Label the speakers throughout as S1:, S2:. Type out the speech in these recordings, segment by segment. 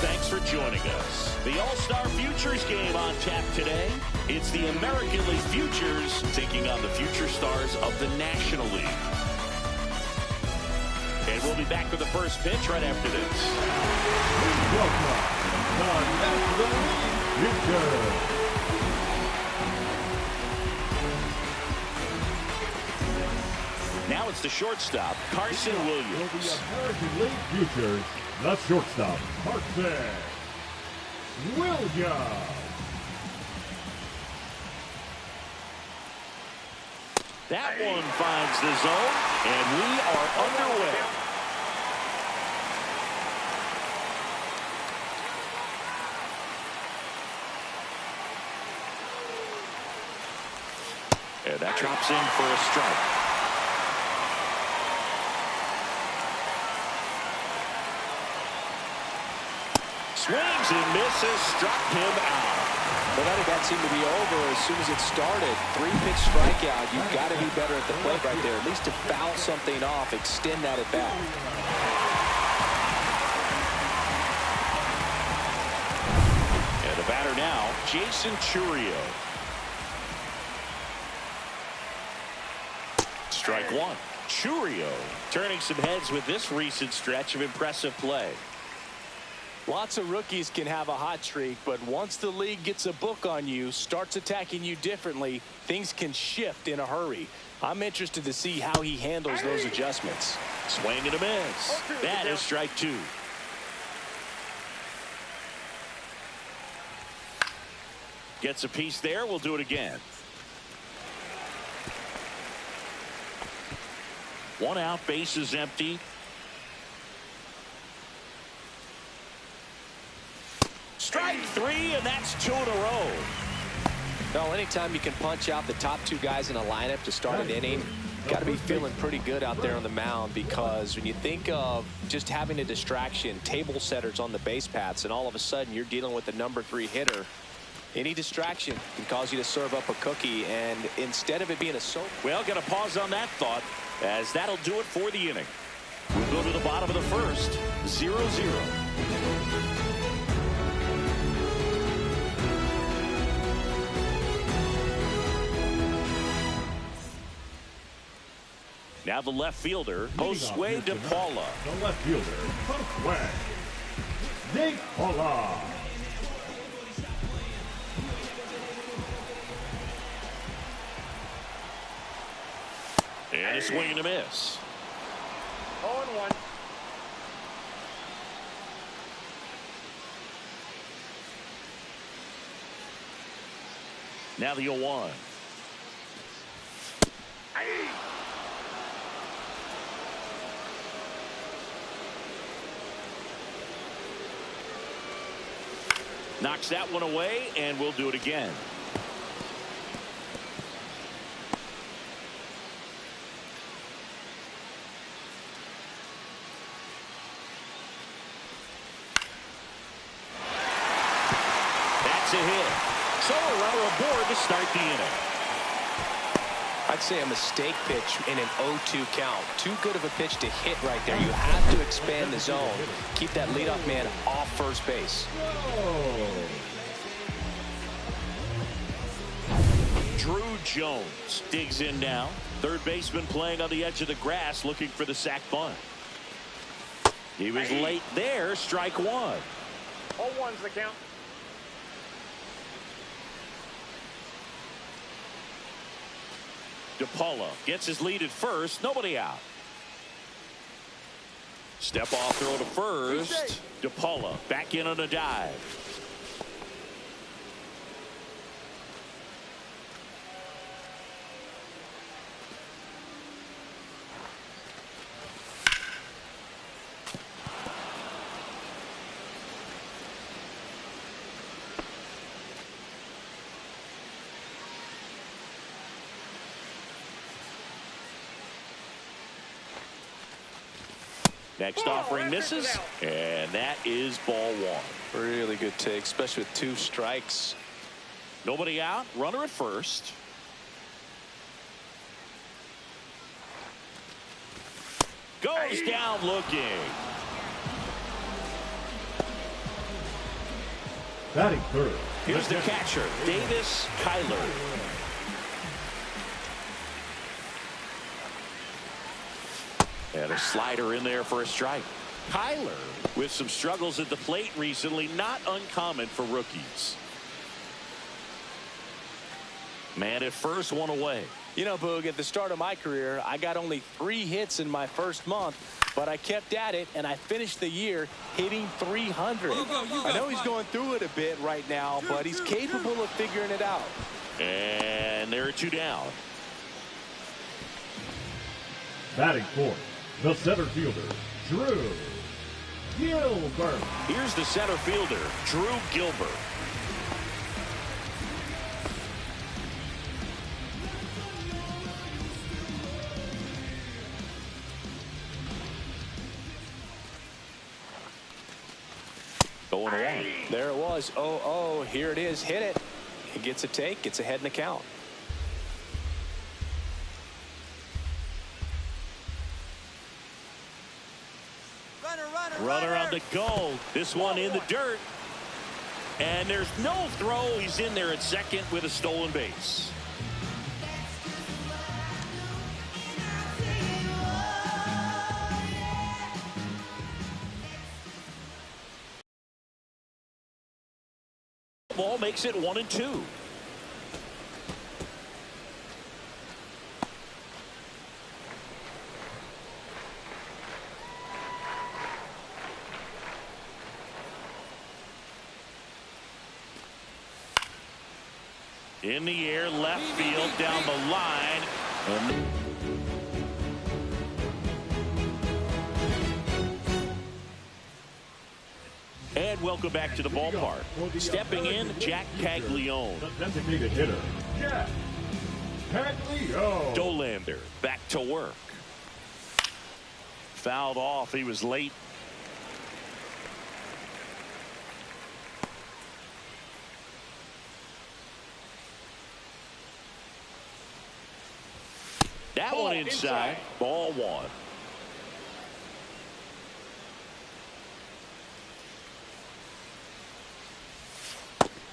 S1: Thanks for joining us. The All-Star Futures game on tap today. It's the American League Futures taking on the future stars of the National League. And we'll be back with the first pitch right after this.
S2: Welcome to the National League Futures.
S1: Now it's the shortstop, Carson Williams.
S2: The American League Futures, the shortstop, Carson Williams.
S1: That one finds the zone, and we are underway. And that drops in for a strike. Swings and misses, struck him out.
S3: Well, I think that seemed to be over as soon as it started. 3-pitch strikeout. You've got to be better at the plate right there. At least to foul something off, extend that at bat.
S1: And the batter now, Jason Churio. Strike one. Churio turning some heads with this recent stretch of impressive play.
S3: Lots of rookies can have a hot streak, but once the league gets a book on you, starts attacking you differently, things can shift in a hurry. I'm interested to see how he handles those adjustments.
S1: Swing and a miss. That is strike two. Gets a piece there. We'll do it again. One out, base is empty. Strike three, and that's two in a row.
S3: No, anytime you can punch out the top two guys in a lineup to start an inning, got to be feeling pretty good out there on the mound, because when you think of just having a distraction, table setters on the base paths, and all of a sudden you're dealing with the number 3 hitter, any distraction can cause you to serve up a cookie, and instead of it being a soap.
S1: Well, got to pause on that thought, as that'll do it for the inning. We'll go to the bottom of the first, 0-0. Now the left fielder, Josue De Paula.
S2: The left fielder, Josue Nicola.
S1: And a swing and a miss.
S4: 0-1.
S1: Now the 0-1. Knocks that one away, and we'll do it again. That's a hit. So a runner aboard to start the inning.
S3: I'd say a mistake pitch in an 0-2 count. Too good of a pitch to hit right there. You have to expand the zone. Keep that leadoff man off first base.
S1: Drew Jones digs in now. Third baseman playing on the edge of the grass, looking for the sac bunt. He was late there. Strike one.
S4: 0-1's the count.
S1: DePaula gets his lead at first. Nobody out. Step off throw to first. DePaula back in on a dive. Next offering misses, and that is ball one.
S3: Really good take, especially with 2 strikes.
S1: Nobody out, runner at first. Goes down looking.
S2: Batting third.
S1: Here's the catcher, Davis Kyler. And a slider in there for a strike. Kyler with some struggles at the plate recently, not uncommon for rookies. Man at first, one away.
S3: You know, Boog, at the start of my career, I got only 3 hits in my first month, but I kept at it, and I finished the year hitting 300. I know he's going through it a bit right now, but he's capable of figuring it out.
S1: And there are 2 down.
S2: Batting fourth, the center fielder, Drew Gilbert.
S1: Here's the center fielder, Drew Gilbert. Going along.
S3: There it was. 0-0. Here it is. Hit it. He gets a take. Gets ahead in the count.
S1: Runner on the go. This one in the dirt. And there's no throw. He's in there at second with a stolen base. Ball makes it 1-2. In the air, left field, down the line. And welcome back to the ballpark. Stepping in, Jack Paglione.
S2: The designated hitter, Jack Paglione.
S1: Dolander back to work. Fouled off. He was late. That one inside. Ball one.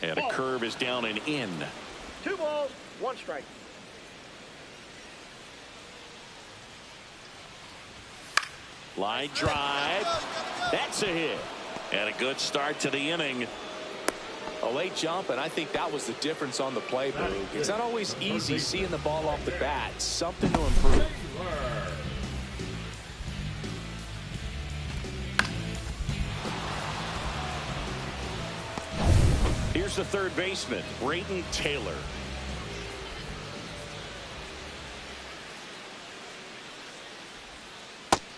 S1: And a curve is down and in.
S4: 2 balls, 1 strike.
S1: Line drive. That's a hit. And a good start to the inning.
S3: A late jump, and I think that was the difference on the play, Boog. It's not always easy seeing the ball off the bat. Something to improve.
S1: Here's the third baseman, Brayden Taylor.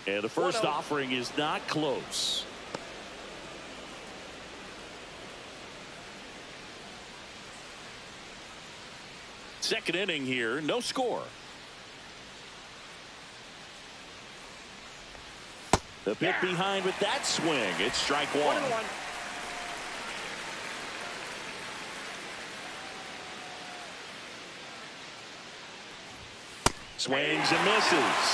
S1: And the first offering is not close. Second inning here, no score. The pick behind with that swing. It's strike one.
S4: 1-1.
S1: Swings and misses.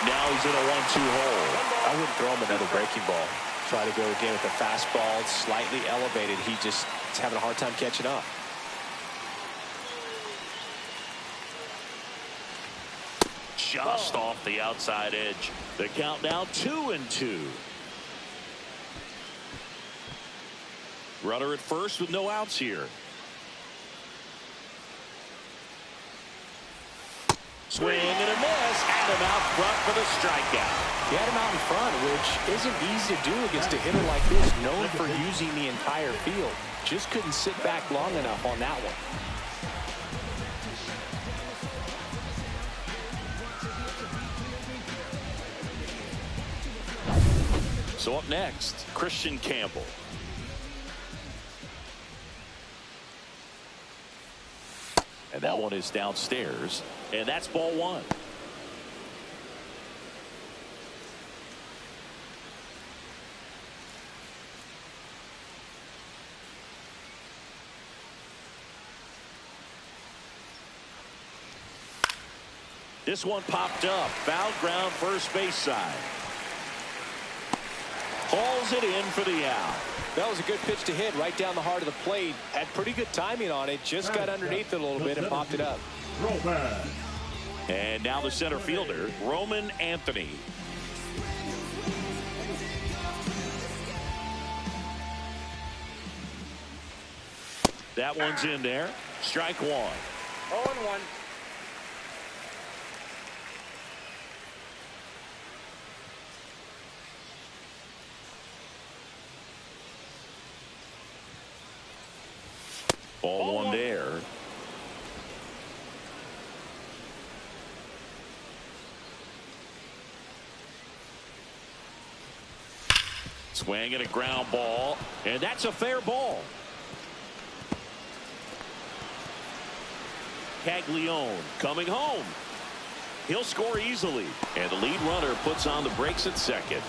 S1: Now he's in a 1-2 hole.
S3: I wouldn't throw him another breaking ball. Try to go again with the fastball, slightly elevated. He just is having a hard time catching up.
S1: Just off the outside edge. The count now 2-2. Runner at first with no outs here. Swing and a miss, and him out front for the strikeout.
S3: He had him out in front, which isn't easy to do against a hitter like this, known for using the entire field. Just couldn't sit back long enough on that one.
S1: So up next, Christian Campbell. And that one is downstairs, and that's ball one. This one popped up, foul ground first base side. Hauls it in for the out.
S3: That was a good pitch to hit right down the heart of the plate. Had pretty good timing on it. Just got underneath it a little bit and popped it up.
S1: And now the center fielder, Roman Anthony. That one's in there. Strike one.
S4: 0-1.
S1: Ball one there. Swing and a ground ball, and that's a fair ball. Caglione coming home. He'll score easily, and the lead runner puts on the brakes at second.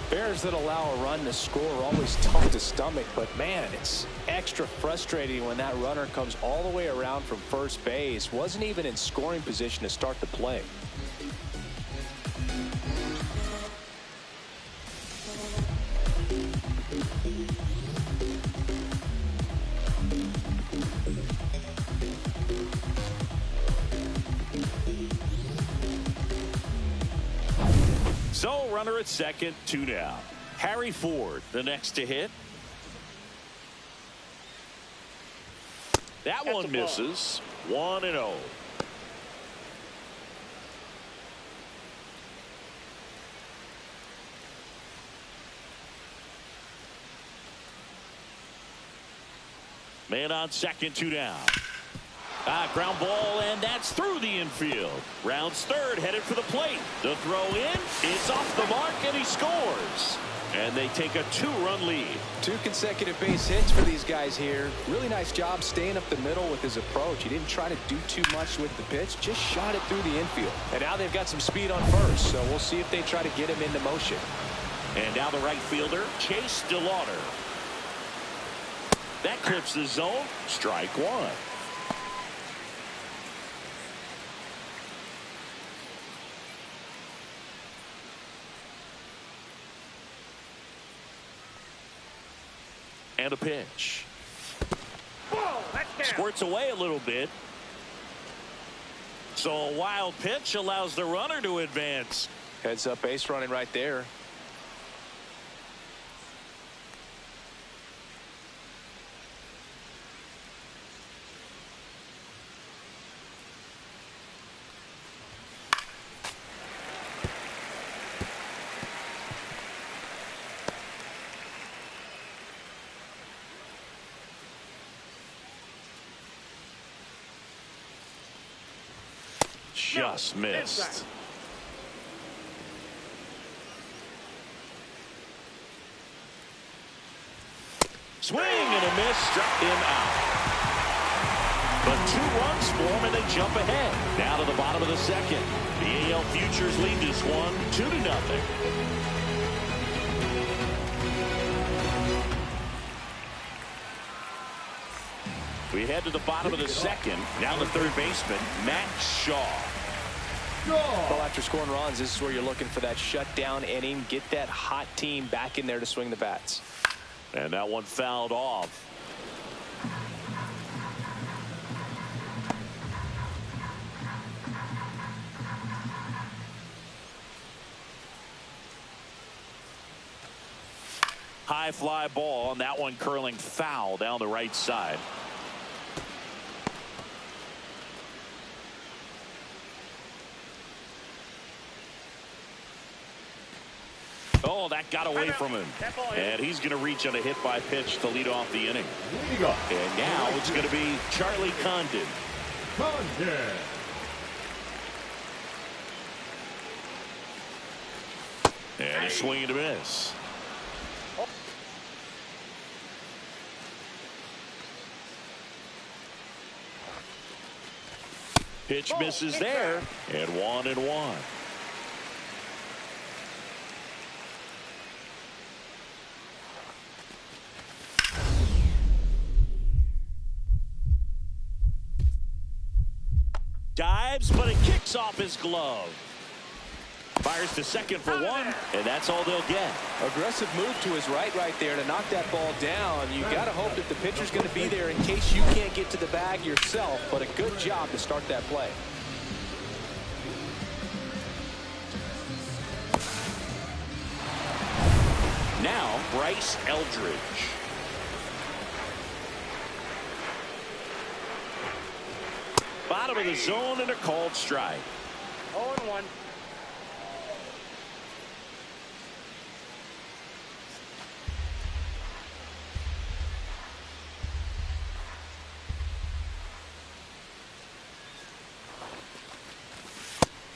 S3: Bears that allow a run to score are always tough to stomach, but man, it's extra frustrating when that runner comes all the way around from first base. Wasn't even in scoring position to start the play.
S1: So runner at second, 2 down. Harry Ford, the next to hit. That one misses. 1-0. Man on second, 2 down. Ground ball, and that's through the infield. Rounds third, headed for the plate. The throw in, it's off the mark, and he scores. And they take a 2-run lead.
S3: 2 consecutive base hits for these guys here. Really nice job staying up the middle with his approach. He didn't try to do too much with the pitch, just shot it through the infield. And now they've got some speed on first, so we'll see if they try to get him into motion.
S1: And now the right fielder, Chase DeLauder. That clips the zone. Strike one. And a pitch.
S4: Ball, that's down.
S1: Squirts away a little bit. So a wild pitch allows the runner to advance.
S3: Heads up base running right there.
S1: just missed. Swing and a miss, struck him out. But 2 runs for him, and they jump ahead. Now to the bottom of the second. The AL Futures lead this one 2-0. We head to the bottom of the second. Now the third baseman, Matt Shaw.
S3: Well, after scoring runs, this is where you're looking for that shutdown inning. Get that hot team back in there to swing the bats.
S1: And that one fouled off. High fly ball, and that one curling foul down the right side. Oh, that got away from him. And he's going to reach on a hit by pitch to lead off the inning. And now it's going to be Charlie Condon. And a swing and a miss. Pitch misses there. And 1-1. Dives, but it kicks off his glove. Fires to second for 1, and that's all they'll get.
S3: Aggressive move to his right there to knock that ball down. You got to hope that the pitcher's going to be there in case you can't get to the bag yourself, but a good job to start that play.
S1: Now, Bryce Eldridge. Bottom of the zone and a called strike.
S4: 0-1.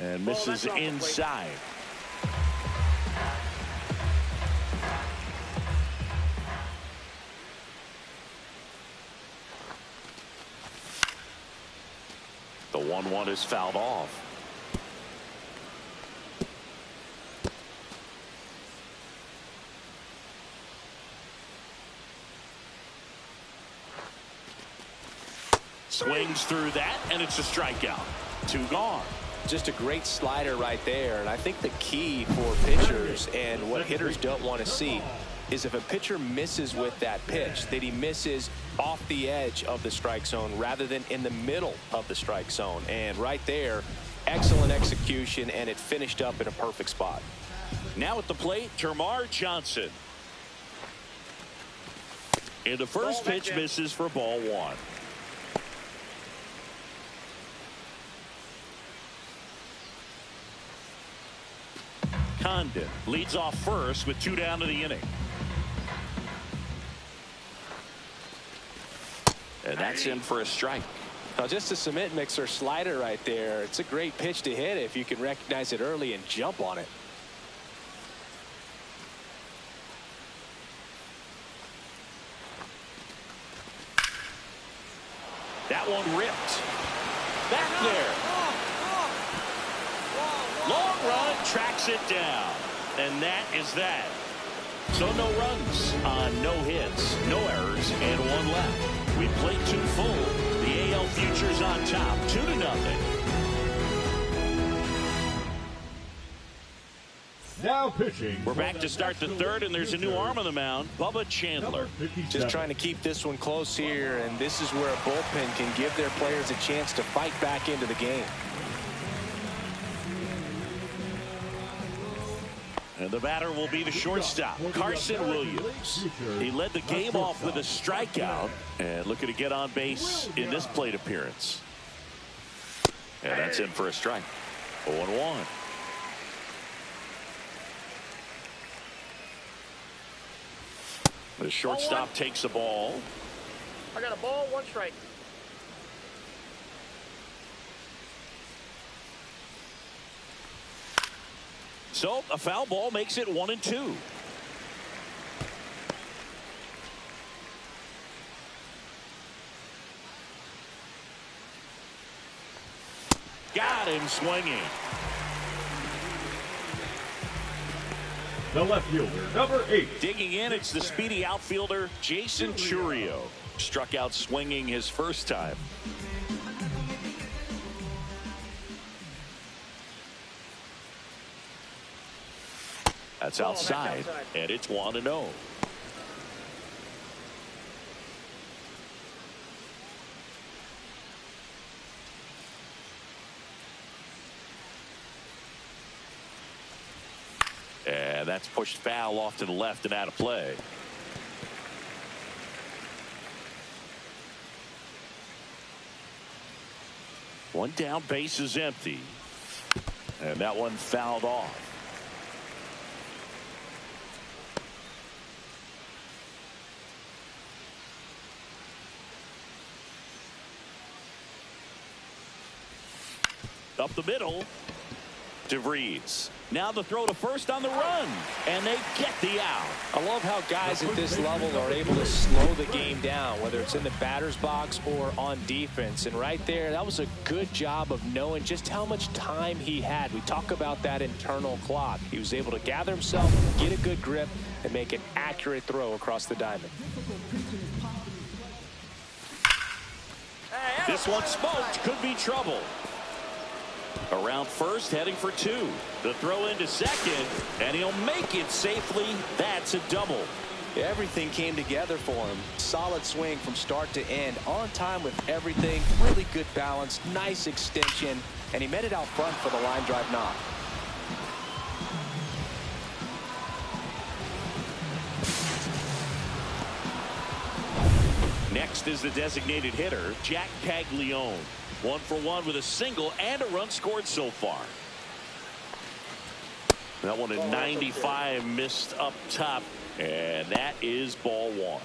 S1: And misses inside. The 1-1 is fouled off. Swings through that, and it's a strikeout. 2 gone.
S3: Just a great slider right there. And I think the key for pitchers and what hitters don't want to see is if a pitcher misses with that pitch, that he misses off the edge of the strike zone rather than in the middle of the strike zone. And right there, excellent execution, and it finished up in a perfect spot.
S1: Now at the plate, Termarr Johnson. And the first pitch misses for ball 1. Condon leads off first with 2 down to the inning. And that's in for a strike.
S3: Now, just a cement mixer slider right there. It's a great pitch to hit if you can recognize it early and jump on it.
S1: That one ripped. Back there. Long run, tracks it down. And that is that. So no runs on no hits, no errors, and 1 left. We played 2 full. The AL Futures on top, 2-0.
S2: Now pitching.
S1: We're back to start the third, and there's a new arm on the mound, Bubba Chandler.
S3: Just trying to keep this one close here, and this is where a bullpen can give their players a chance to fight back into the game.
S1: And the batter will be the shortstop, Carson Williams. He led the game off with a strikeout and looking to get on base in this plate appearance. And that's in for a strike. 0-1. The shortstop takes the ball.
S4: I got a ball, 1 strike.
S1: So a foul ball makes it 1-2. Got him swinging.
S2: The left fielder, number 8.
S1: Digging in, it's the speedy outfielder, Jason Churio. Struck out swinging his first time. That's outside, and it's 1-0. And that's pushed foul off to the left and out of play. One down, base is empty. And that one fouled off. Up the middle. DeVries. Now the throw to first on the run. And they get the out.
S3: I love how guys at this level are able to slow the game down, whether it's in the batter's box or on defense. And right there, that was a good job of knowing just how much time he had. We talk about that internal clock. He was able to gather himself, get a good grip, and make an accurate throw across the diamond.
S1: This one smoked. Could be trouble. Around first, heading for 2. The throw into second, and he'll make it safely. That's a double.
S3: Everything came together for him. Solid swing from start to end. On time with everything. Really good balance. Nice extension. And he met it out front for the line drive knock.
S1: Next is the designated hitter, Jack Paglione. 1 for 1 with a single and a run scored so far. That one at 95 missed up top, and that is ball 1.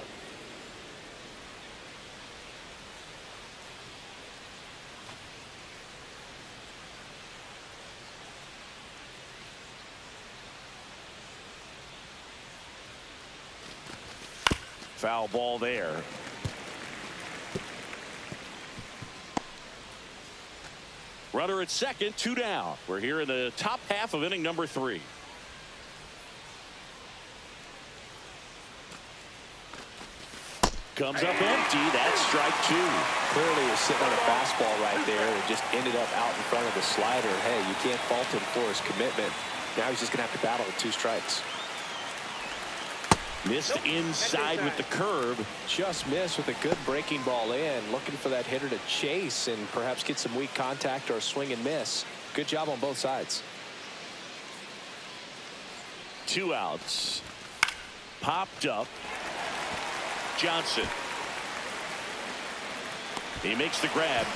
S1: Foul ball there. Runner at second, 2 down. We're here in the top half of inning number 3. Comes up empty. That's strike 2.
S3: Clearly he was sitting on a fastball right there and just ended up out in front of the slider. Hey, you can't fault him for his commitment. Now he's just going to have to battle with 2 strikes.
S1: Missed inside with the curve.
S3: Just missed with a good breaking ball in. Looking for that hitter to chase and perhaps get some weak contact or a swing and miss. Good job on both sides.
S1: 2 outs. Popped up. Johnson. He makes the grab.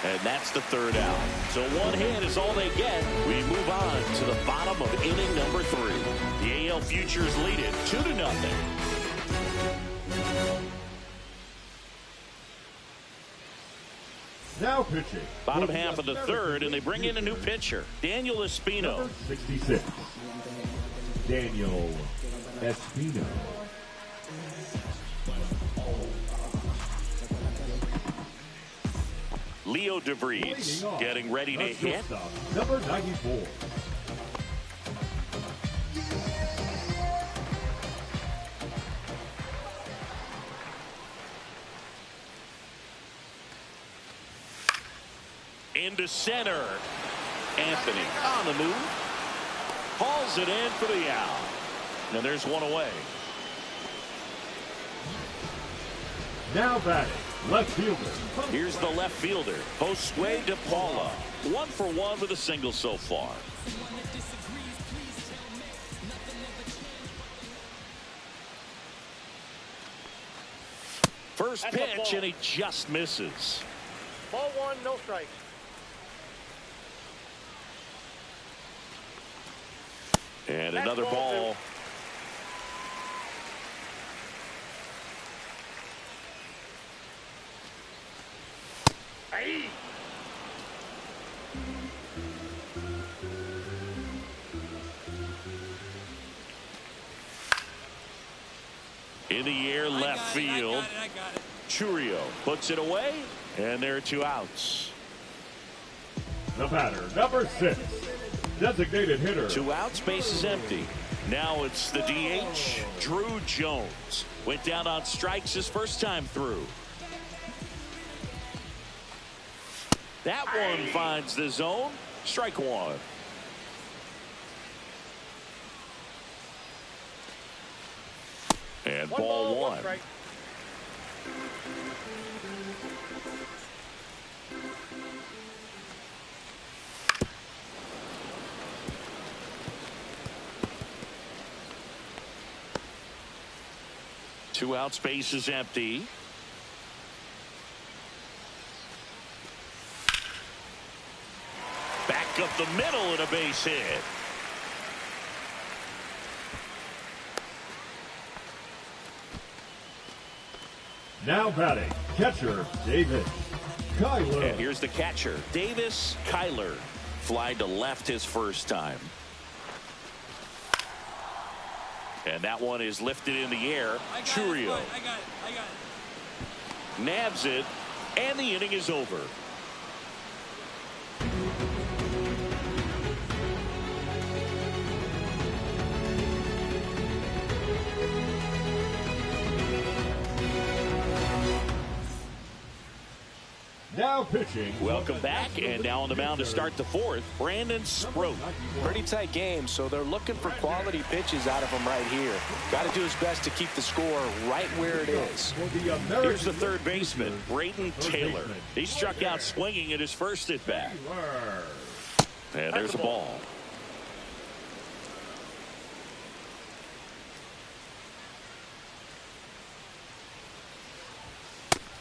S1: And that's the 3rd out. So 1 hit is all they get. We move on to the bottom of inning number 3. The AL Futures lead it 2-0.
S2: Now pitching.
S1: Bottom half of the 3rd, and they bring in a new pitcher, Daniel Espino.
S2: Number 66. Daniel Espino.
S1: Leo DeVries getting ready to hit.
S2: Number 94.
S1: Into center. Anthony on the move. Hauls it in for the out. And there's 1 away.
S2: Now batting. Left fielder.
S1: Here's the left fielder, Josue De Paula. 1 for 1 with a single so far. First pitch, and he just misses.
S4: Ball 1, no strike.
S1: And another ball.
S4: Aye.
S1: field.
S5: I got it.
S1: Churio puts it away, and there are 2 outs.
S2: The batter, number 6. Designated hitter.
S1: 2 outs, base is empty. Now it's the DH, Drew Jones. Went down on strikes his first time through. That one finds the zone. Strike 1. And ball 1.
S4: strike.
S1: Two out, space is empty. Back up the middle and a base hit.
S2: Now batting, catcher, Davis. Kyler.
S1: And here's the catcher, Davis Kyler. Fly to left his first time. And that one is lifted in the air. Churio
S5: I got it.
S1: nabs it, and the inning is over.
S2: Now pitching.
S1: Welcome back, and now on the mound to start the 4th, Brandon Sproat.
S3: Pretty tight game, so they're looking for quality pitches out of him right here. Got to do his best to keep the score right where it is.
S1: Here's the 3rd baseman, Brayden Taylor. He struck out swinging at his first at bat. And there's a ball.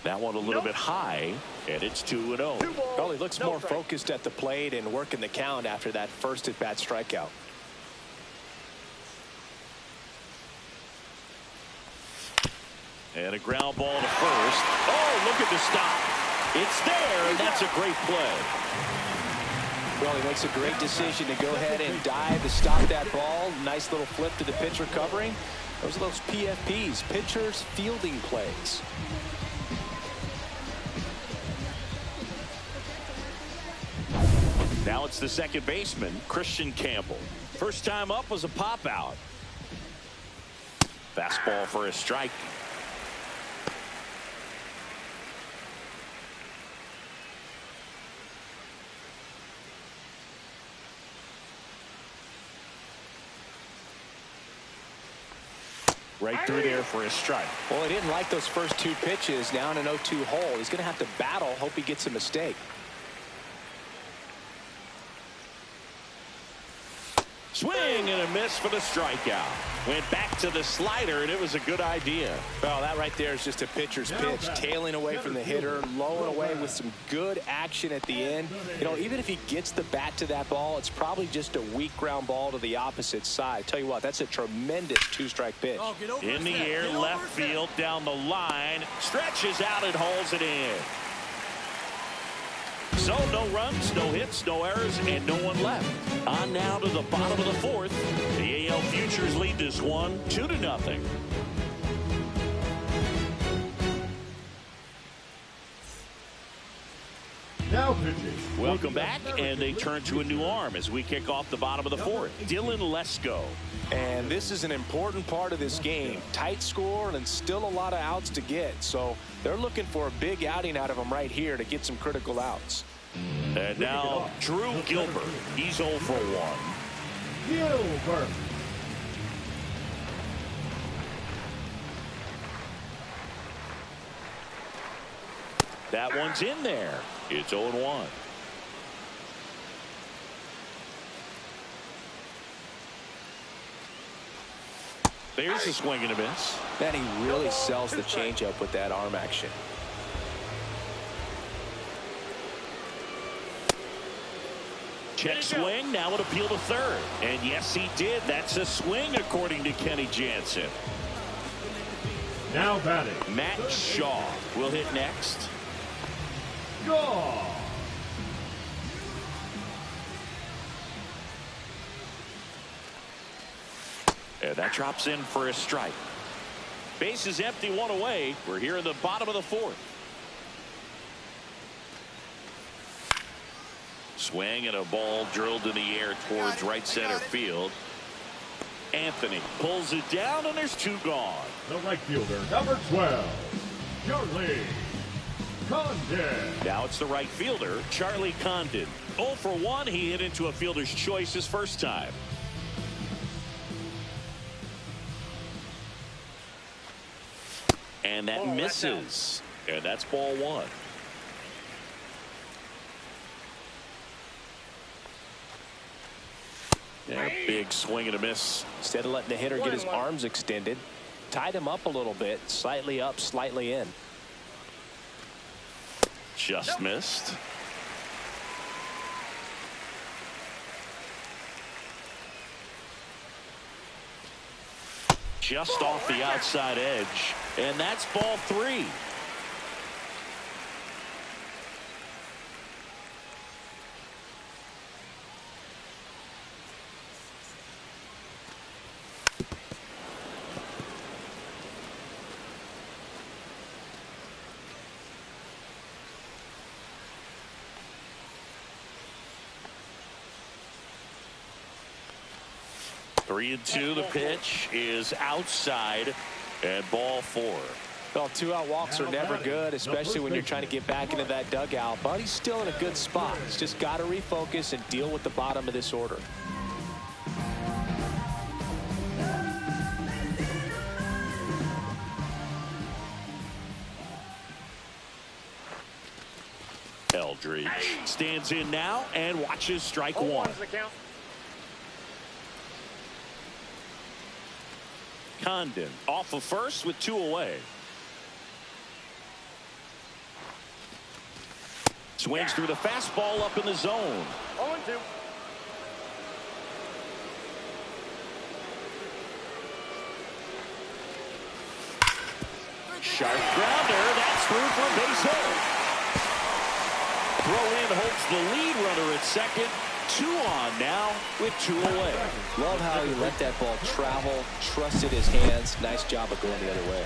S1: That one a little bit high, and it's 2-0.
S3: Well, he looks more focused at the plate and working the count after that first at-bat strikeout.
S1: And a ground ball to first. Oh, look at the stop. It's there, and that's a great play.
S3: Well, he makes a great decision to go ahead and dive to stop that ball. Nice little flip to the pitcher covering. Those are those PFPs, pitchers fielding plays.
S1: Now it's the 2nd baseman, Christian Campbell. First time up was a pop out. Fastball for a strike. Right through there for a strike.
S3: Well, he didn't like those first 2 pitches. Now in an 0-2 hole. He's going to have to battle, hope he gets a mistake.
S1: Swing and a miss for the strikeout. Went back to the slider, and it was a good idea.
S3: Well, that right there is just a pitcher's pitch. Tailing away from the hitter, lowing away with some good action at the end. You know, even if he gets the bat to that ball, it's probably just a weak ground ball to the opposite side. Tell you what, that's a tremendous 2-strike pitch.
S5: Oh, get over
S1: In the
S5: his
S1: air,
S5: head. Get
S1: left
S5: over his head.
S1: field, down the line. Stretches out and hauls it in. So no runs, no hits, no errors, and no one left. On now to the bottom of the 4th. The AL Futures lead this one 2-0.
S2: Now pitching.
S1: Welcome back, and they turn to a new arm as we kick off the bottom of the 4th. Dylan Lesko.
S3: And this is an important part of this game. Tight score and still a lot of outs to get. So they're looking for a big outing out of him right here to get some critical outs.
S1: And now Drew Gilbert. He's 0 for 1.
S2: Gilbert.
S1: That one's in there. It's 0-1. There's a swing and a miss.
S3: Man, he really sells the changeup with that arm action.
S1: Check swing. Now it appeal to 3rd. And yes, he did. That's a swing, according to Kenny Jansen.
S2: Now batting.
S1: Matt Shaw will hit next.
S2: Shaw.
S1: And that drops in for a strike. Base is empty, one away. We're here in the bottom of the fourth. Swing and a ball drilled in the air towards right center field. Anthony pulls it down, and there's two gone.
S2: The right fielder, number 12, Charlie Condon.
S1: Now it's the right fielder, Charlie Condon. 0 for 1. He hit into a fielder's choice his first time. And that misses. And that's ball 1. Yeah, big swing and a miss.
S3: Instead of letting the hitter get his arms extended, tied him up a little bit, slightly up, slightly in.
S1: Just missed. Just off the outside edge. And that's ball 3. Three and two. The pitch is outside and ball 4.
S3: Well, 2-out walks are never good, especially when you're trying to get back into that dugout. But he's still in a good spot. He's just got to refocus and deal with the bottom of this order.
S1: Eldridge stands in now and watches strike 1.
S4: The count.
S1: Condon off of first with 2 away. Swings through the fastball up in the zone.
S4: 0-2.
S1: Sharp grounder. That's through for a base hit. Throw in holds the lead runner at second. 2 on now with 2 away.
S3: Love how he let that ball travel, trusted his hands. Nice job of going the other way.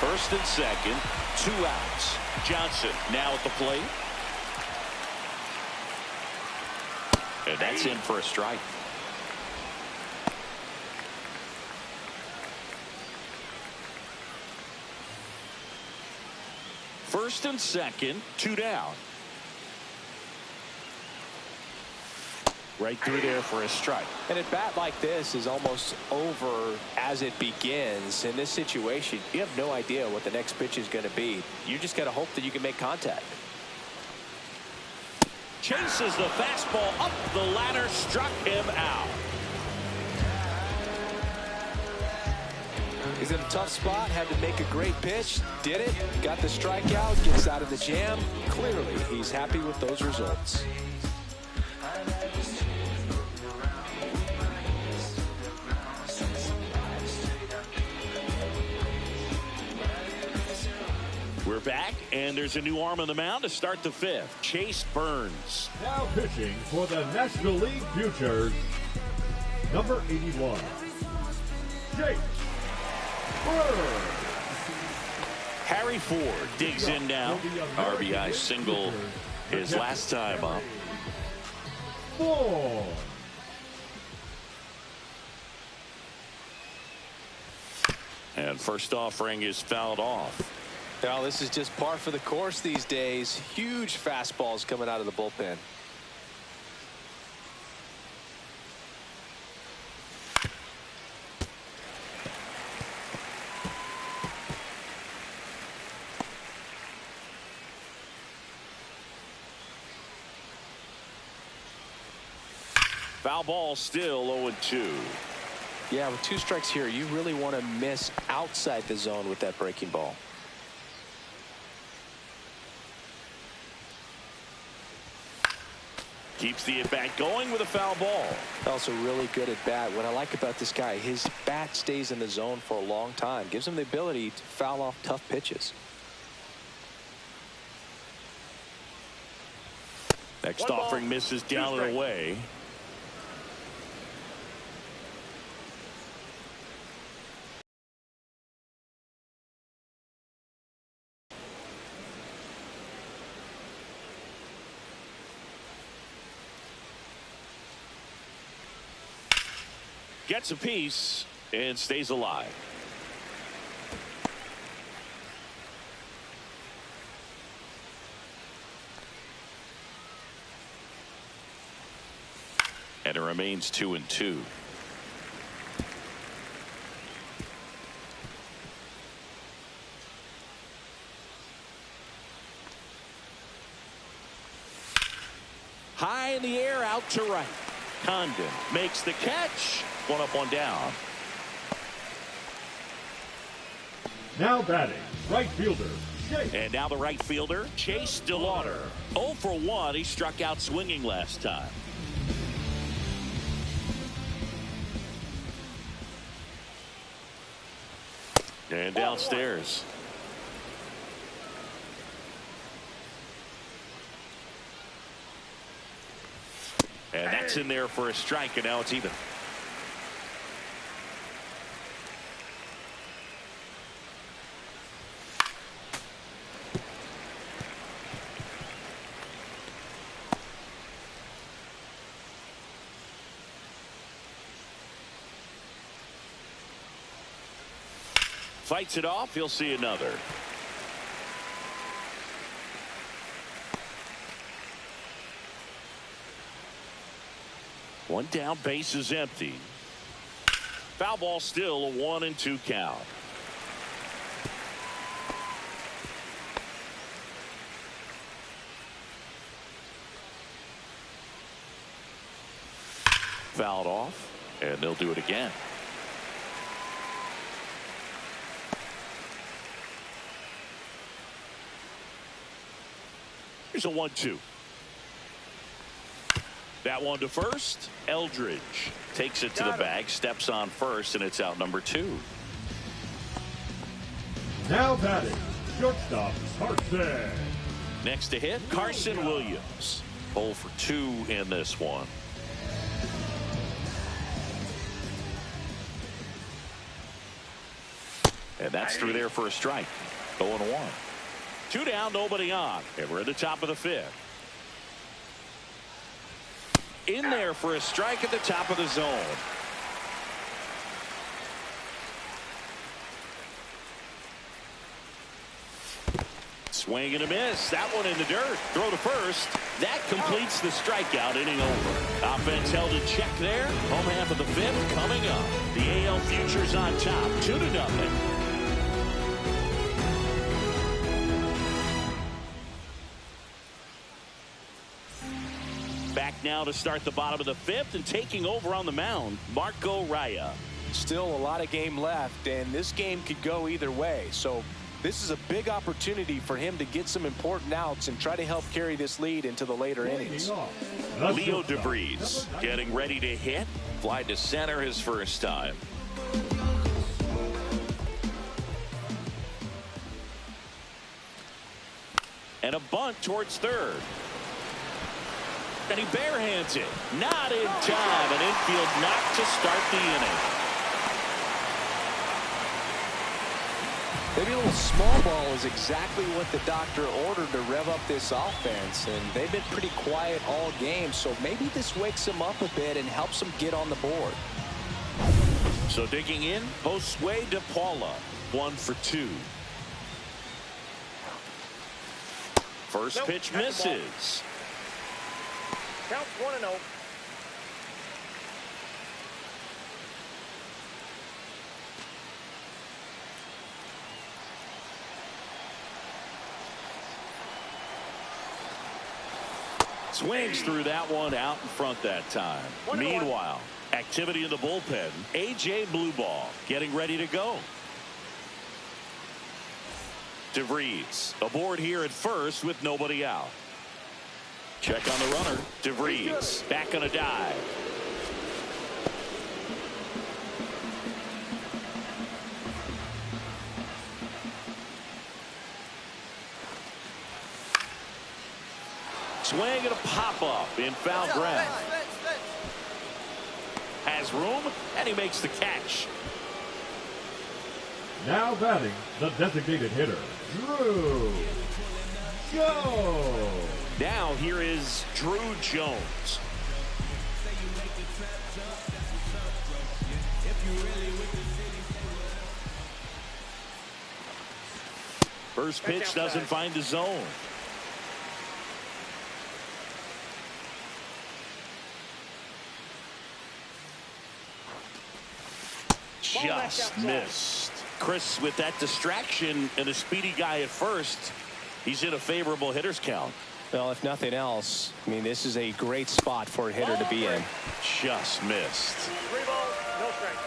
S1: First and second, 2 outs. Johnson now at the plate. And that's in for a strike. First and second, 2 down. Right through there for a strike.
S3: And at bat like this is almost over as it begins. In this situation, you have no idea what the next pitch is going to be. You just got to hope that you can make contact.
S1: Chases the fastball up the ladder, struck him out.
S3: He's in a tough spot, had to make a great pitch, did it, got the strikeout, gets out of the jam. Clearly, he's happy with those results.
S1: We're back, and there's a new arm on the mound to start the 5th. Chase Burns.
S2: Now pitching for the National League Futures, number 81, Chase Burns.
S1: Harry Ford digs in now. RBI single his last time up.
S2: 4.
S1: And first offering is fouled off.
S3: Now, this is just par for the course these days. Huge fastballs coming out of the bullpen.
S1: Foul ball, still 0-2.
S3: Yeah, with 2 strikes here, you really want to miss outside the zone with that breaking ball.
S1: Keeps the at-bat going with a foul ball.
S3: Also really good at bat. What I like about this guy, his bat stays in the zone for a long time. Gives him the ability to foul off tough pitches.
S1: Next offering misses down and away. Gets a piece and stays alive. And it remains 2-2. High in the air, out to right. Condon makes the catch. One up, one down.
S2: Now batting, right fielder, Chase.
S1: And now the right fielder, Chase DeLauder. 0 for 1. He struck out swinging last time. And downstairs. And that's in there for a strike, and now it's even. Fights it off. He'll see another. One down, base is empty. Foul ball, still a 1-2 count. Fouled off, and they'll do it again. Here's a 1-2. That one to first. Eldridge takes it to the bag, steps on first, and it's out number 2.
S2: Now batting, shortstop, Carson.
S1: Next to hit, Carson Williams. 0 for 2 in this one. And that's through there for a strike. 0-1. 2 down, nobody on. And we're at the top of the 5th. In there for a strike at the top of the zone. Swing and a miss. That one in the dirt. Throw to first. That completes the strikeout, inning over. Offense held in check there. Home half of the 5th coming up. The AL Futures on top, 2-0. Back now to start the bottom of the 5th, and taking over on the mound, Marco Raya.
S3: Still a lot of game left, and this game could go either way. So this is a big opportunity for him to get some important outs and try to help carry this lead into the later innings.
S1: Leo DeVries getting ready to hit. Fly to center his first time. And a bunt towards third. And he barehands it. Not in time. An infield knock to start the inning.
S3: Maybe a little small ball is exactly what the doctor ordered to rev up this offense. And they've been pretty quiet all game. So maybe this wakes them up a bit and helps them get on the board.
S1: So digging in, Josue DePaula. 1 for 2. First pitch misses.
S4: Counts 1-0.
S1: Swings through that one, out in front that time. Meanwhile, activity in the bullpen. A.J. Blueball getting ready to go. DeVries aboard here at first with nobody out. Check on the runner. DeVries back on a dive. Swing swing and a pop-up in foul ground. Has room, and he makes the catch.
S2: Now batting, the designated hitter, Drew. Go!
S1: Now here is Drew Jones. First pitch doesn't find the zone. Just missed. Chris, with that distraction and a speedy guy at first, he's in a favorable hitter's count.
S3: Well, if nothing else, I mean, this is a great spot for a hitter to be in.
S1: Just missed.
S4: 3 balls, no strikes.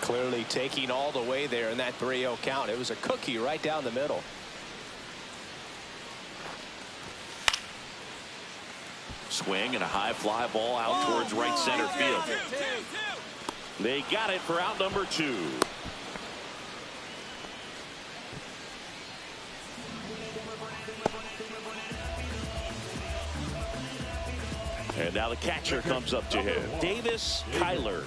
S3: Clearly taking all the way there in that 3-0 count. It was a cookie right down the middle.
S1: Swing and a high fly ball out towards right center field. They got it for out number 2. And now the catcher comes up to him. Davis Kyler.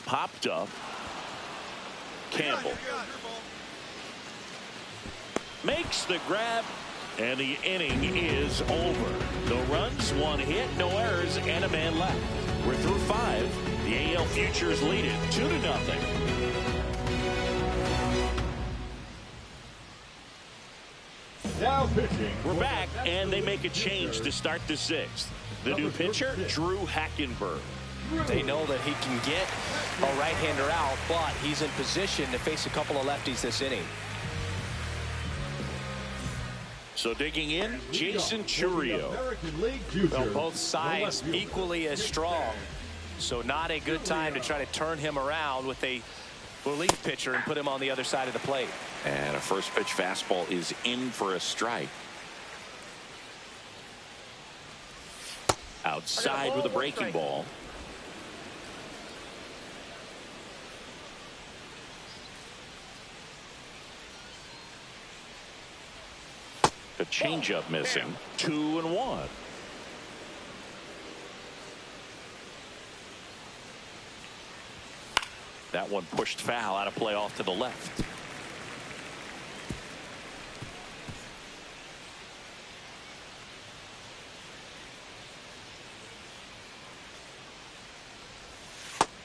S1: Popped up. Campbell makes the grab, and the inning is over. No runs, 1 hit, no errors, and a man left. We're through 5. The AL Futures lead it 2-0.
S2: Now pitching.
S1: We're back, and they make a change to start the 6th. The new pitcher, Drew Hackenberg.
S3: They know that he can get a right-hander out, but he's in position to face a couple of lefties this inning.
S1: So digging in, Jason Churio.
S3: Well, both sides equally as strong, so not a good time to try to turn him around with a relief pitcher and put him on the other side of the plate.
S1: And a first pitch fastball is in for a strike. Outside with a breaking ball. The changeup missing. 2-1. That one pushed foul, out of play off to the left.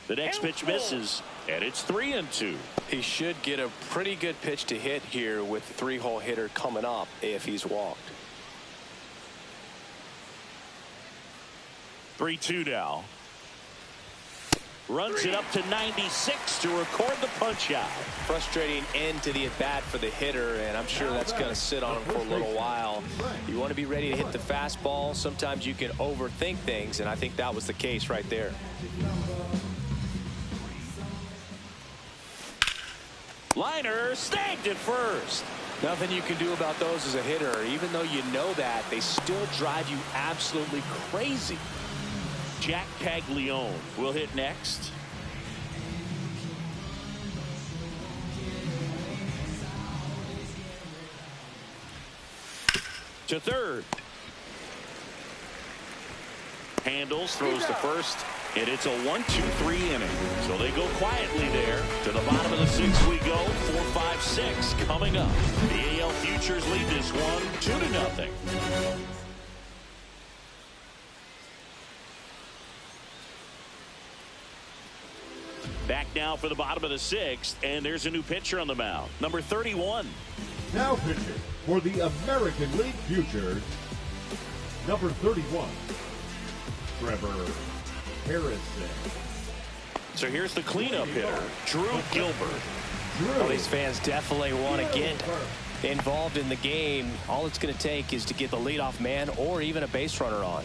S1: The next pitch misses, and it's 3-2.
S3: He should get a pretty good pitch to hit here with the 3-hole hitter coming up if he's walked.
S1: 3-2 now. Runs it up to 96 to record the punch out.
S3: Frustrating end to the at-bat for the hitter, and I'm sure that's going to sit on him for a little while. You want to be ready to hit the fastball. Sometimes you can overthink things, and I think that was the case right there.
S1: Liner snagged at first.
S3: Nothing you can do about those as a hitter. Even though you know that, they still drive you absolutely crazy.
S1: Jack Caglione will hit next. To third. Handles, throws to first, and it's a 1-2-3 inning. So they go quietly there. To the bottom of the 6th we go. 4-5-6 coming up. The AL Futures lead this one 2-0. Back now for the bottom of the 6th, and there's a new pitcher on the mound. Number 31.
S2: Now pitching for the American League Futures, number 31, Trevor Harrison.
S1: So here's the cleanup hitter, Drew Gilbert.
S3: Well, these fans definitely want to get involved in the game. All it's going to take is to get the leadoff man or even a base runner on.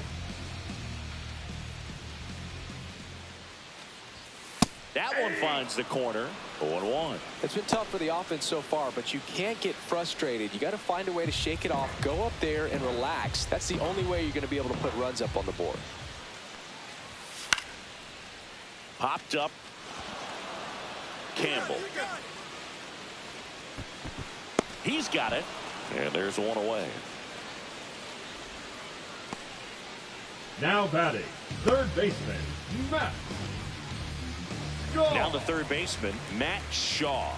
S1: That one finds the corner. 0-1.
S3: It's been tough for the offense so far, but you can't get frustrated. You got to find a way to shake it off, go up there and relax. That's the only way you're going to be able to put runs up on the board.
S1: Popped up. Campbell. He's got it. And there's one away.
S2: Now batting, third baseman, Matt. Shaw.
S1: Now the third baseman, Matt Shaw.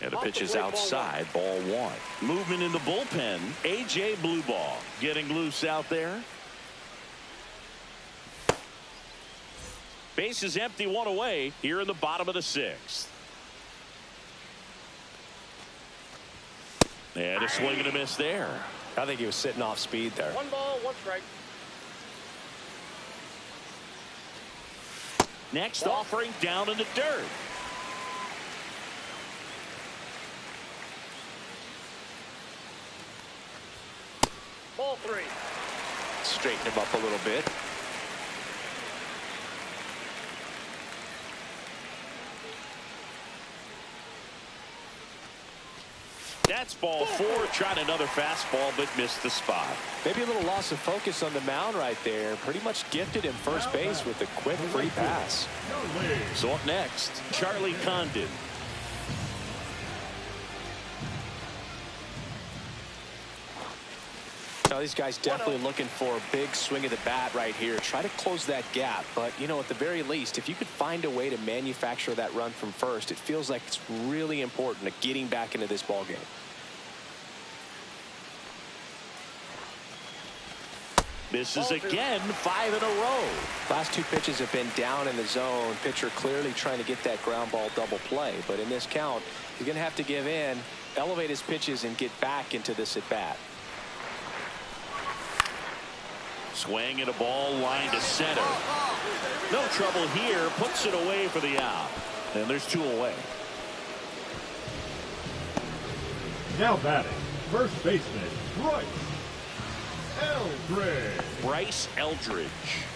S1: And the pitch is outside, ball one. Movement in the bullpen, A.J. Blueball getting loose out there. Base is empty, one away here in the bottom of the sixth. And a swing and a miss there.
S3: I think he was sitting off speed there.
S4: 1 ball, 1 strike.
S1: Next offering down in the dirt.
S4: Ball 3.
S3: Straighten him up a little bit.
S1: That's ball 4. Tried another fastball, but missed the spot.
S3: Maybe a little loss of focus on the mound right there. Pretty much gifted him first base with a quick free pass.
S1: So up next, Charlie Condon.
S3: Now these guys definitely looking for a big swing of the bat right here. Try to close that gap. But, you know, at the very least, if you could find a way to manufacture that run from first, it feels like it's really important to getting back into this ball game.
S1: Misses again, 5 in a row.
S3: Last 2 pitches have been down in the zone. Pitcher clearly trying to get that ground ball double play. But in this count, he's going to have to give in, elevate his pitches, and get back into this at bat.
S1: Swing and a ball line to center. No trouble here. Puts it away for the out. And there's 2 away.
S2: Now batting, first baseman, Bryce Eldridge.
S1: Bryce Eldridge,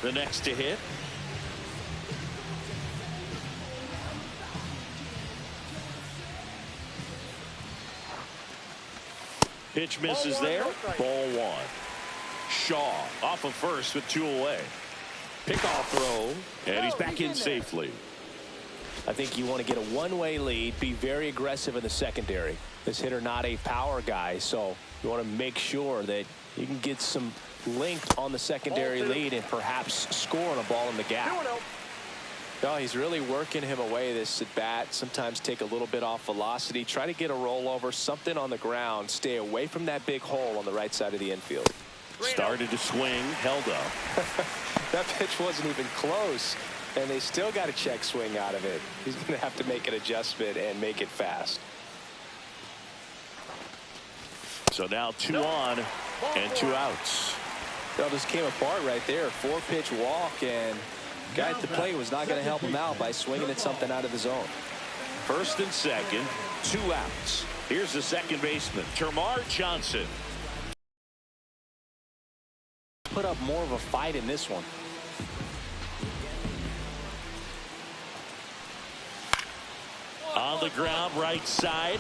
S1: the next to hit. Pitch misses there. Ball 1. Shaw off of first with 2 away. Pickoff throw, and he's back in safely.
S3: I think you want to get a one-way lead, be very aggressive in the secondary. This hitter not a power guy, so you want to make sure that you can get some length on the secondary lead and perhaps score on a ball in the gap. No, he's really working him away this at bat. Sometimes take a little bit off velocity, try to get a rollover, something on the ground, stay away from that big hole on the right side of the infield.
S1: Started to swing, held up.
S3: That pitch wasn't even close, and they still got a check swing out of it. He's going to have to make an adjustment and make it fast.
S1: So now 2 on and 2 outs.
S3: Well, just came apart right there. 4-pitch walk, and guy at the plate was not going to help him out by swinging at something out of the zone.
S1: First and second, 2 outs. Here's the second baseman, Termarr Johnson.
S3: Put up more of a fight in this one.
S1: On the ground, right side.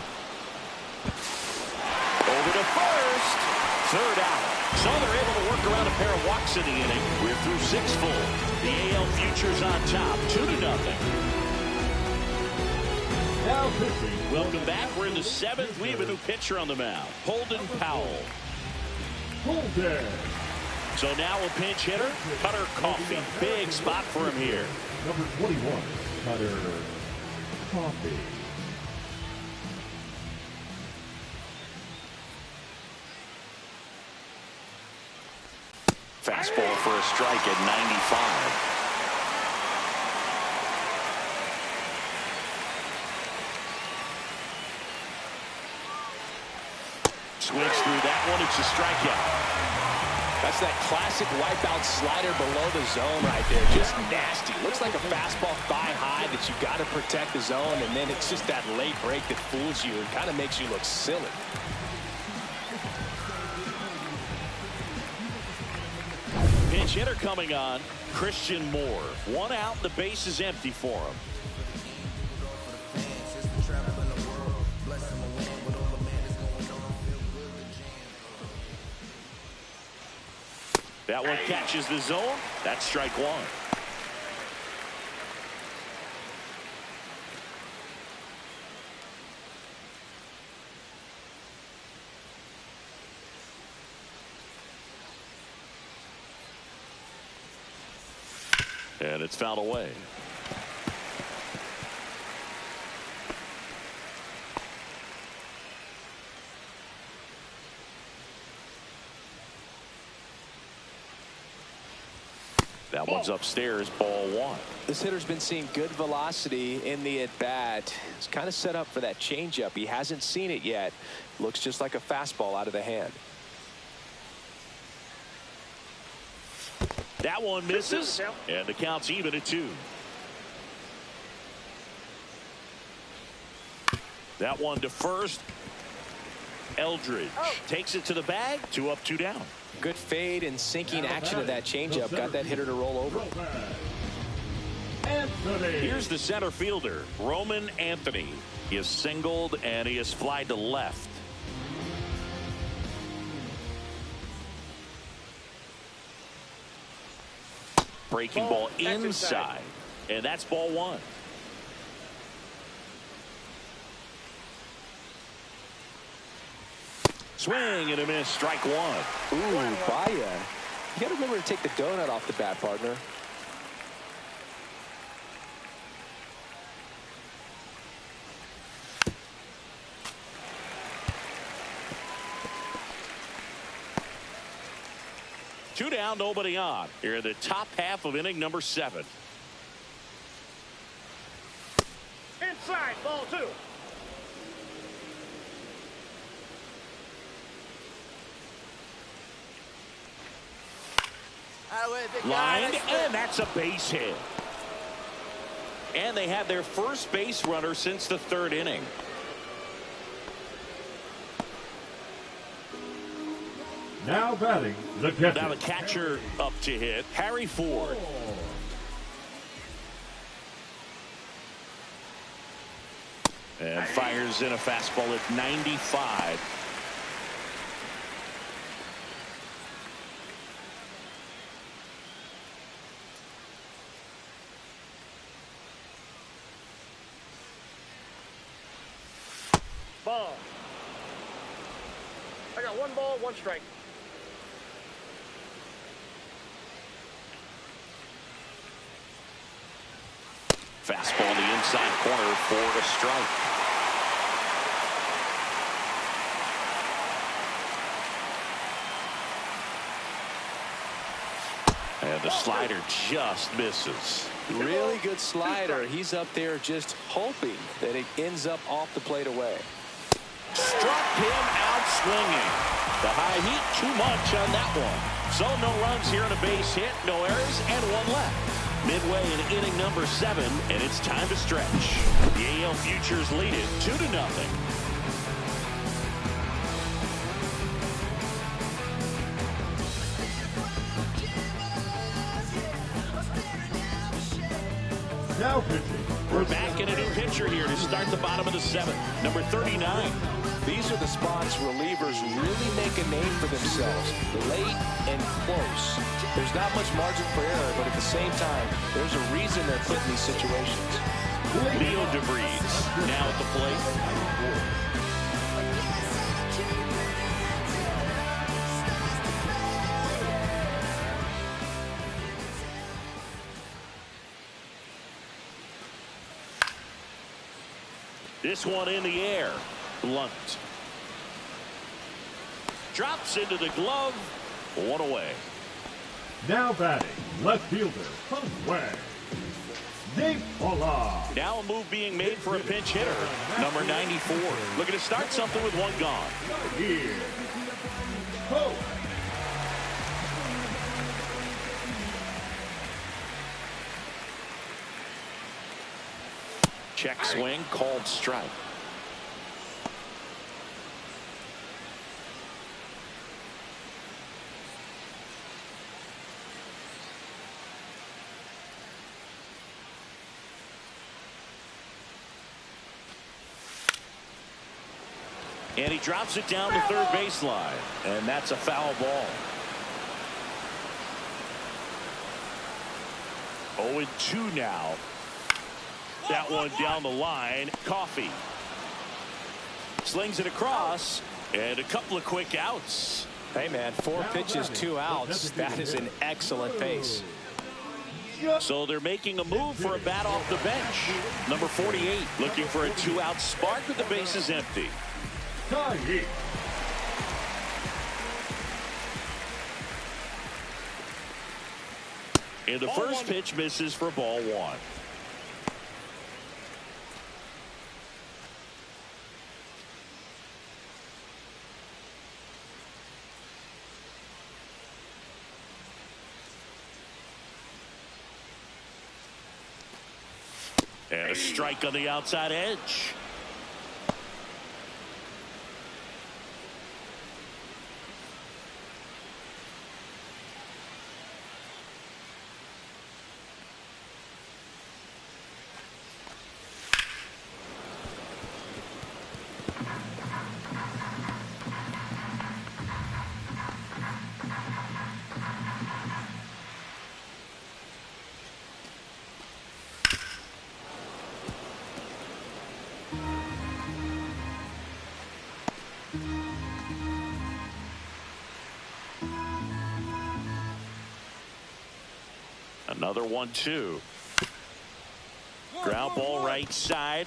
S1: Over to first. 3rd out. So they're able to work around a pair of walks in the inning. We're through 6 full. The AL Futures on top, 2-0.
S2: Now pitching.
S1: Welcome back. We're in the 7th. We have a new pitcher on the mound, Holden Powell.
S2: Holden.
S1: So now a pinch hitter, Cutter Coffee. Big spot for him here.
S2: Number 21, Cutter Coffee.
S1: Fastball for a strike at 95. Swings through that one. It's a strikeout.
S3: That's that classic wipeout slider below the zone right there. Just nasty. Looks like a fastball thigh high that you got to protect the zone, and then it's just that late break that fools you and kind of makes you look silly.
S1: pinch hitter coming on, Christian Moore. One out, the base is empty for him. That one catches the zone. That's strike one. And it's fouled away. That one's upstairs, ball one.
S3: This hitter's been seeing good velocity in the at-bat. It's kind of set up for that changeup. He hasn't seen it yet. Looks just like a fastball out of the hand.
S1: That one misses, and the count's even at 2. That one to first. Eldridge takes it to the bag. 2 up, 2 down.
S3: Good fade and sinking action of that changeup. Got that hitter to roll over.
S1: Here's the center fielder, Roman Anthony. He is singled, and he is flied to left. Breaking ball inside, and that's ball one. Swing and a miss, strike one.
S3: Ooh, Baya. You got to remember to take the donut off the bat, partner.
S1: Two down, nobody on. Here in the top half of inning number 7.
S4: Inside, ball 2.
S1: Lined, and that's a base hit. And they have their first base runner since the 3rd inning.
S2: Now batting, the catcher.
S1: Now the catcher up to hit, Harry Ford. And fires in a fastball at 95.
S4: Ball. I got 1 ball, 1 strike.
S1: Fastball in the inside corner for a strike. And the slider just misses.
S3: Really good slider. He's up there just hoping that it ends up off the plate away.
S1: Struck him out swinging. The high heat, too much on that one. So no runs here on a base hit, no errors, and 1 left. Midway in inning number 7, and it's time to stretch. The AL Futures lead it 2-0.
S2: Now pitching.
S1: We're back in a new pitcher here to start the bottom of the 7th. Number 39.
S3: These are the spots relievers really make a name for themselves. Late and close. There's not much margin for error, but at the same time, there's a reason they're put in these situations.
S1: Leo DeVries now at the plate. This one in the air. Blunt. Drops into the glove. 1 away.
S2: Now batting, left fielder, Hung Wang. Nate Pollard.
S1: Now a move being made for a pinch hitter. Number 94. Looking to start something with 1 gone.
S2: Here. Ho.
S1: Check swing, called strike. And he drops it down the third baseline. And that's a foul ball. 0-2 now. That one down the line. Coffee slings it across, and a couple of quick outs.
S3: Hey, man, 4 pitches, 2 outs. That is an excellent pace.
S1: So they're making a move for a bat off the bench. Number 48 looking for a 2-out spark with the bases empty. And the first pitch misses for ball 1. And a strike on the outside edge. Another 1-2. Ground ball right side.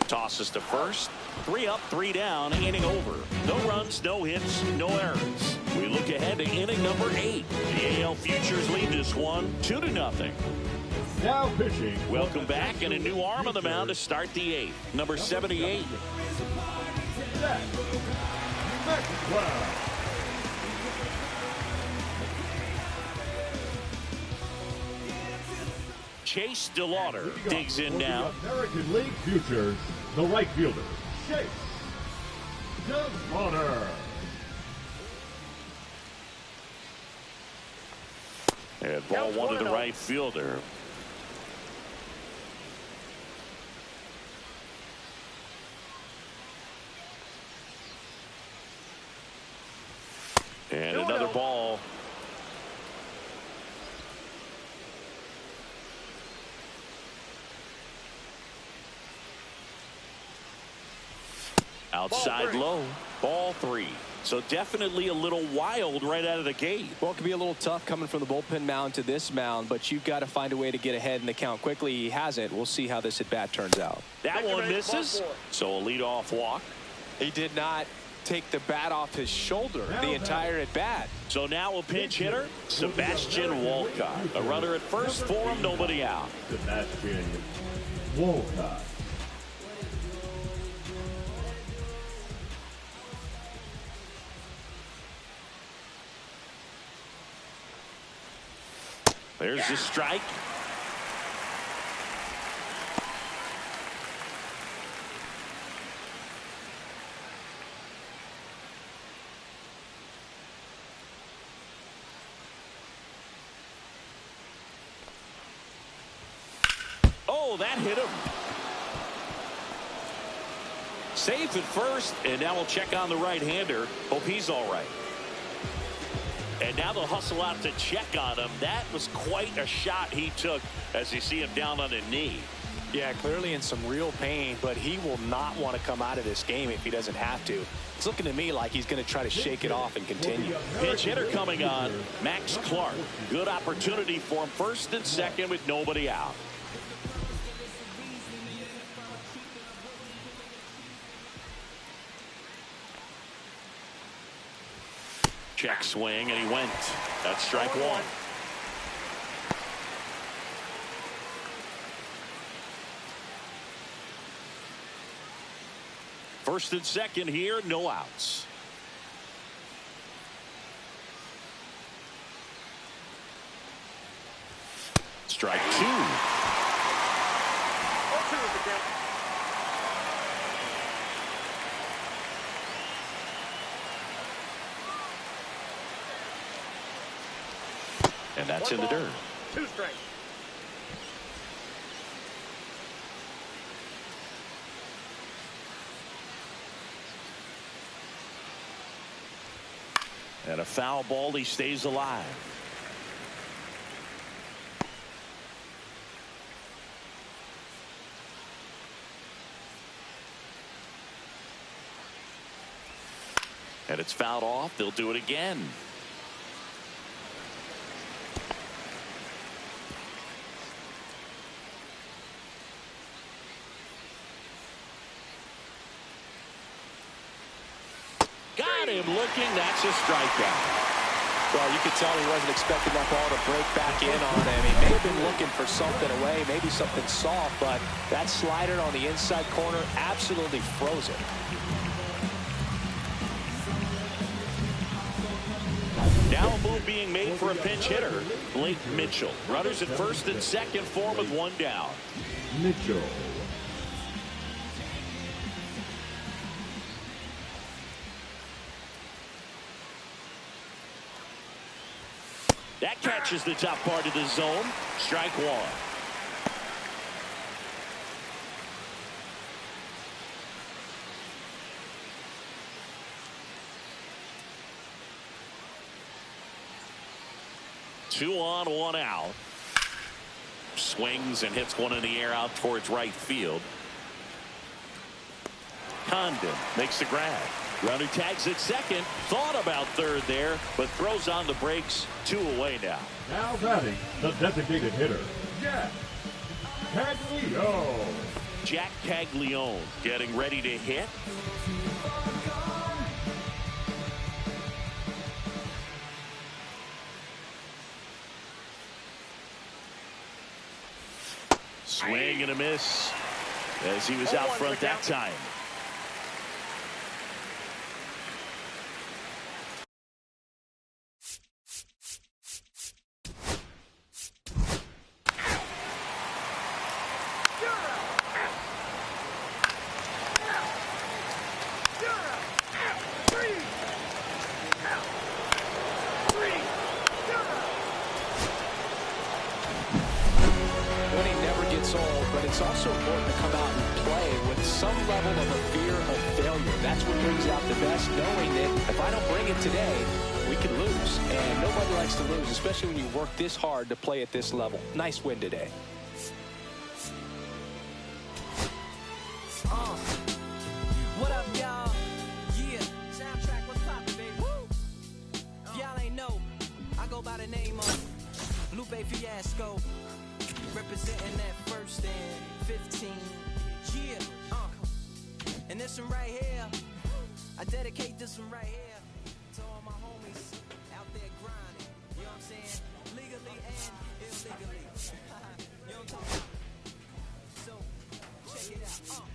S1: Tosses to first. 3 up, 3 down, inning over. No runs, no hits, no errors. We look ahead to inning number 8. The AL Futures lead this one 2-0.
S2: Now pitching.
S1: Welcome back, and a new arm on the mound to start the 8th. Number 78. Chase DeLauder digs in now.
S2: American League Futures, the right fielder, Chase DeLauder.
S1: And ball 1 to the right fielder. And another ball. Outside low. Ball 3. So definitely a little wild right out of the gate.
S3: Well, it could be a little tough coming from the bullpen mound to this mound, but you've got to find a way to get ahead in the count quickly. He hasn't. We'll see how this at bat turns out.
S1: That one misses. So a leadoff walk.
S3: He did not take the bat off his shoulder the entire at bat.
S1: So now a pinch hitter, Sebastian Walcott. A runner at first for him, nobody out.
S2: Sebastian Walcott.
S1: There's the strike. Oh, that hit him. Safe at first, and now we'll check on the right-hander. Hope he's all right. And now they'll hustle out to check on him. That was quite a shot he took as you see him down on a knee.
S3: Yeah, clearly in some real pain, but he will not want to come out of this game if he doesn't have to. It's looking to me like he's going to try to shake it off and continue.
S1: Pinch hitter coming on, Max Clark. Good opportunity for him, first and second with nobody out. Check swing, and he went. That's strike 1. First and second here, no outs. Strike 2. And that's in the dirt.
S4: 2 strikes.
S1: And a foul ball, he stays alive. And it's fouled off. They'll do it again. Got him looking. That's a strikeout.
S3: Well, you could tell he wasn't expecting that ball to break back in on him. He may have been looking for something away, maybe something soft, but that slider on the inside corner absolutely froze it.
S1: Now a move being made for a pinch hitter, Blake Mitchell. Runners at first and second for him with one down.
S2: Mitchell.
S1: That catches the top part of the zone. Strike one. Two on, one out. Swings and hits one in the air out towards right field. Condon makes the grab. Runner tags at second. Thought about third there, but throws on the brakes. Two away now.
S2: Now batting, the designated hitter, Jack Caglione.
S1: Jack Caglione getting ready to hit. Swing and a miss as he was out front that time.
S3: Old, but it's also important to come out and play with some level of a fear of failure. That's what brings out the best, knowing that if I don't bring it today, we could lose. And nobody likes to lose, especially when you work this hard to play at this level. Nice win today.
S6: What up, y'all? Yeah, soundtrack, what's poppin', baby? Woo! Y'all ain't know, I go by the name of Lupe Fiasco. Representing that first and 15. Yeah, and this one right here, I dedicate this one right here to all my homies out there grinding. You know what I'm saying? Legally and illegally. You know what I'm talking about? So, check it out.